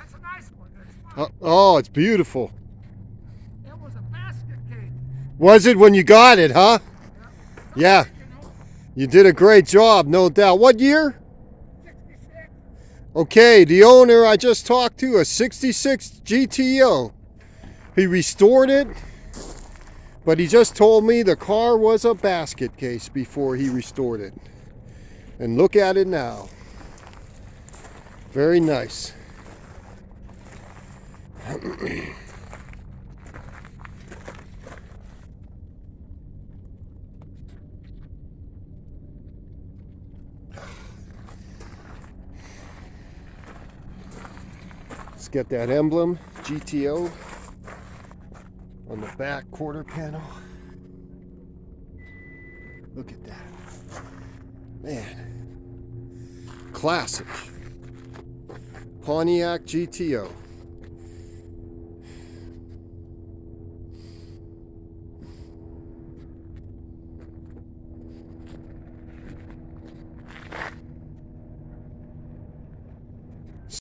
that's a nice one. That's fine. Oh, it's beautiful. It was a basket case. Was it when you got it, huh? Yeah. You did a great job, no doubt. What year? 66. Okay, the owner I just talked to, a 66 GTO. He restored it, but he just told me the car was a basket case before he restored it. And look at it now. Very nice. Let's get that emblem, GTO, on the back quarter panel. Look at that. Man. Classic. Pontiac GTO.